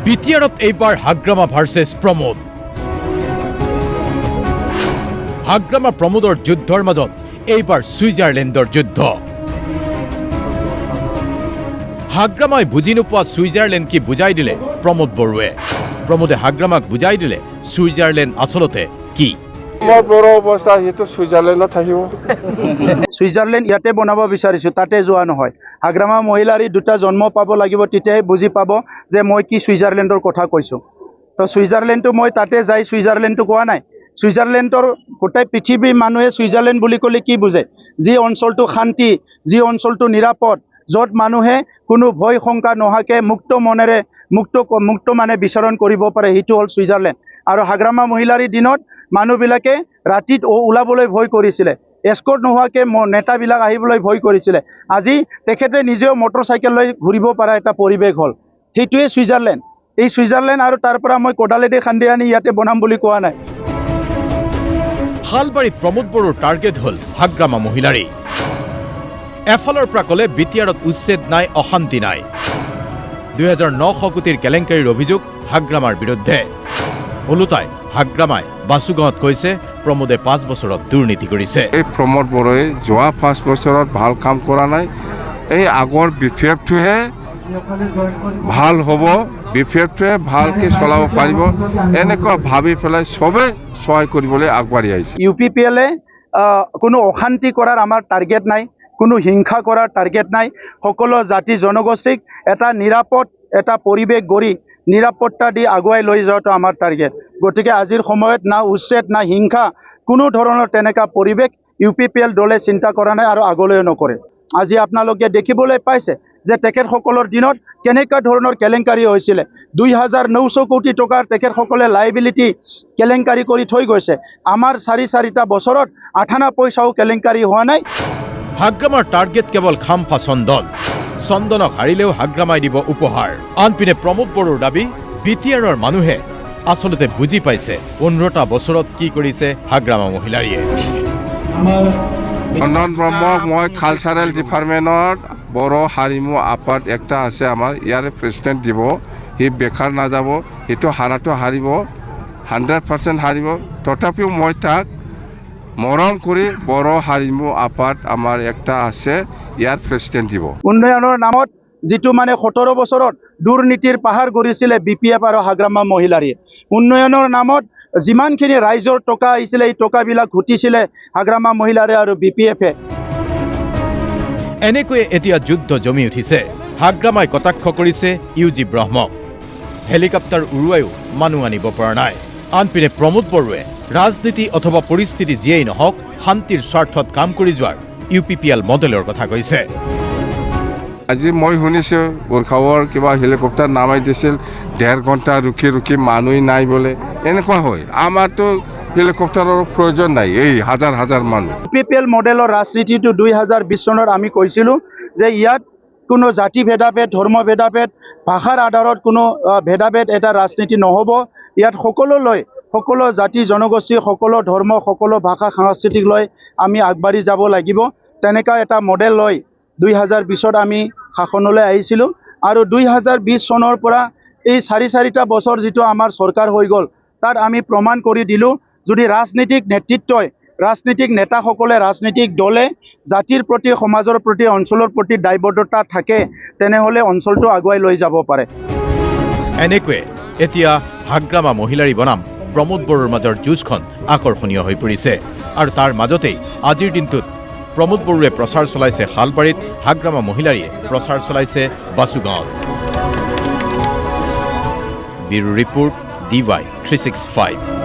বিটিআৰত এইবাৰ হাগ্ৰামা ভাৰ্চেছ প্ৰমোদ। হাগ্ৰামা প্ৰমোদৰ যুদ্ধৰ মাজত এইবাৰ ছুইজাৰলেণ্ডৰ যুদ্ধ। হাগ্ৰামাই বুজি নোপোৱা ছুইজাৰলেণ্ড কি বুজাই দিলে প্ৰমোদ বড়োৱে। প্ৰমোদে হাগ্ৰামাক বুজাই দিলে ছুইজাৰলেণ্ড আচলতে কি। মোৰ বড়ো অৱস্থা সেইটো ছুইজাৰলেণ্ডত থাকিব। ছুইজাৰলেণ্ড ইয়াতে বনাব বিচাৰিছোঁ, তাতে যোৱা নহয়। হাগ্ৰামা মহিলাৰী দুটা জন্ম পাব লাগিব, তেতিয়াহে বুজি পাব যে মই কি ছুইজাৰলেণ্ডৰ কথা কৈছোঁ। তো ছুইজাৰলেণ্ডটো মই তাতে যাই ছুইজাৰলেণ্ডটো কোৱা নাই। ছুইজাৰলেণ্ডৰ গোটেই পৃথিৱীৰ মানুহে ছুইজাৰলেণ্ড বুলি ক'লে কি বুজে? যি অঞ্চলটো শান্তি, যি অঞ্চলটো নিৰাপদ, য'ত মানুহে কোনো ভয় শংকা নোহোৱাকৈ মুক্ত মনেৰে মুক্ত মানে বিচৰণ কৰিব পাৰে, সেইটো হ'ল ছুইজাৰলেণ্ড। আৰু হাগ্ৰামা মহিলাৰীৰ দিনত মানুহবিলাকে ৰাতিত ওলাবলৈ ভয় কৰিছিলে, এস্কৰ্ট নোহোৱাকৈ নেতাবিলাক আহিবলৈ ভয় কৰিছিলে। আজি তেখেতে নিজেও মটৰচাইকেল লৈ ঘূৰিব পৰা এটা পৰিৱেশ হ'ল। সেইটোৱে ছুইজাৰলেণ্ড। এই ছুইজাৰলেণ্ড আৰু তাৰ পৰা মই কোদালেদি খান্দি আনি ইয়াতে বনাম বুলি কোৱা নাই। শালবাৰীত প্ৰমোদ বড়োৰ টাৰ্গেট হ'ল হাগ্ৰামা মহিলাৰী। এফালৰ পৰা ক'লে বিটিআৰত উচ্ছেদ নাই, অশান্তি নাই। 2900 কোটিৰ কেলেংকাৰীৰ অভিযোগ হাগ্ৰামাৰ বিৰুদ্ধে। ওলোটাই হাগ্ৰামাই বাসুগাঁৱত কৈছে প্ৰমোদে 5 বছৰত দুৰ্নীতি কৰিছে। এই প্ৰমোদ বড়োৱে যোৱা 5 বছৰত ভাল কাম কৰা নাই। এই আগৰ বিপিএফটোহে ভাল হ'ব, বিপিএফটোৱে ভালকৈ চলাব পাৰিব, এনেকুৱা ভাবি পেলাই চবেই সহায় কৰিবলৈ আগবাঢ়ি আহিছে। UPPLে কোনো অশান্তি কৰাৰ আমাৰ টাৰ্গেট নাই, কোনো হিংসা কৰাৰ টাৰ্গেট নাই। সকলো জাতি জনগোষ্ঠীক এটা নিৰাপদ এটা পৰিৱেশ গঢ়ি নিৰাপত্তা দি আগুৱাই লৈ যোৱাটো আমাৰ টাৰ্গেট। গতিকে আজিৰ সময়ত না উচ্ছেদ না হিংসা, কোনো ধৰণৰ তেনেকুৱা পৰিৱেশ UPPL দলে চিন্তা কৰা নাই আৰু আগলৈও নকৰে। আজি আপোনালোকে দেখিবলৈ পাইছে যে তেখেতসকলৰ দিনত কেনেকুৱা ধৰণৰ কেলেংকাৰী হৈছিলে। 2900 কোটি টকাৰ তেখেতসকলে লাইবিলিটি কেলেংকাৰী কৰি থৈ গৈছে। আমাৰ 4-4টা বছৰত 8 পইচাও কেলেংকাৰী হোৱা নাই। হাগ্ৰামাৰ টাৰ্গেট কেৱল খাম্ফা চন্দন। চন্দনক হাৰিলেও হাগ্ৰামাই দিব উপহাৰ। আনপিনে প্ৰমোদ বড়োৰ দাবী, বিটিআৰৰ মানুহে আচলতে বুজি পাইছে 15টা বছৰত কি কৰিছে হাগ্ৰামা মহিলাৰীয়ে। চন্দন ব্ৰহ্মক মই কালচাৰেল ডিপাৰ্টমেণ্টত বড়ো হাৰিমু আপাত একটা আছে আমাৰ, ইয়াৰে প্ৰেচিডেণ্ট দিব। সি বেকাৰ নাযাব, সেইটো হাৰাটো হাৰিব, 100% হাৰিব। তথাপিও মই তাক মৰম কৰি বড়ো হাৰিমু আপাত আমাৰ একটা আছে, ইয়াৰ প্ৰেচিডেণ্ট দিব। উন্নয়নৰ নামত যিটো মানে 17 বছৰত দুৰ্নীতিৰ পাহাৰ গঢ়িছিলে BPF আৰু হাগ্ৰামা মহিলাৰীয়ে। উন্নয়নৰ নামত যিমানখিনি ৰাইজৰ টকা আহিছিলে, এই টকাবিলাক ঘটিছিলে হাগ্ৰামা মহিলাৰী আৰু BPFে। এনেকৈয়ে এতিয়া যুদ্ধ জমি উঠিছে। হাগ্ৰামাই কটাক্ষ কৰিছে UG ব্ৰহ্মক। হেলিকপ্টাৰ উৰুৱাইও মানুহ আনিব পৰা নাই। আনপিনে প্ৰমোদ বড়োৱে ৰাজনীতি অথবা পৰিস্থিতি যিয়েই নহওক শান্তিৰ স্বাৰ্থত কাম কৰি যোৱাৰ UPPL মডেলৰ কথা কৈছে। আজি মই শুনিছোঁ গোৰ্খাৱৰ কিবা হেলিকপ্টাৰ নামাই দিছিল, 1.5 ঘণ্টা ৰখি মানুহ নাই বোলে। এনেকুৱা হয়, আমাৰতো হেলিকপ্টাৰৰ প্ৰয়োজন নাই, এই হাজাৰ মানুহ। UPPL মডেলৰ ৰাজনীতিটো 2020 চনত আমি কৈছিলোঁ যে ইয়াত কোনো জাতি ভেদাভেদ, ধৰ্ম ভেদাভেদ, ভাষাৰ আধাৰত কোনো ভেদাভেদ এটা ৰাজনীতি নহ'ব। ইয়াত সকলো জাতি জনগোষ্ঠী, সকলো ধৰ্ম, সকলো ভাষা সংস্কৃতিক লৈ আমি আগবাঢ়ি যাব লাগিব। তেনেকুৱা এটা মডেল লৈ 2020ত আমি শাসনলৈ আহিছিলোঁ। আৰু 2020 চনৰ পৰা এই 4-4টা বছৰ যিটো আমাৰ চৰকাৰ হৈ গ'ল, তাত আমি প্ৰমাণ কৰি দিলোঁ, যদি ৰাজনীতিক নেতৃত্বই, ৰাজনীতিক নেতাসকলে, ৰাজনীতিক দলে জাতিৰ প্ৰতি, সমাজৰ প্ৰতি, অঞ্চলৰ প্ৰতি দায়বদ্ধতা থাকে, তেনেহ'লে অঞ্চলটো আগুৱাই লৈ যাব পাৰে। এনেকৈয়ে এতিয়া হাগ্ৰামা মহিলাৰী বনাম প্ৰমোদ বড়োৰ মাজৰ যুঁজখন আকৰ্ষণীয় হৈ পৰিছে। আৰু তাৰ মাজতেই আজিৰ দিনটোত প্ৰমোদ বড়োৱে প্ৰচাৰ চলাইছে শালবাৰীত, হাগ্ৰামা মহিলাৰীয়ে প্ৰচাৰ চলাইছে বাসুগাঁৱত। Bureau report DY 365।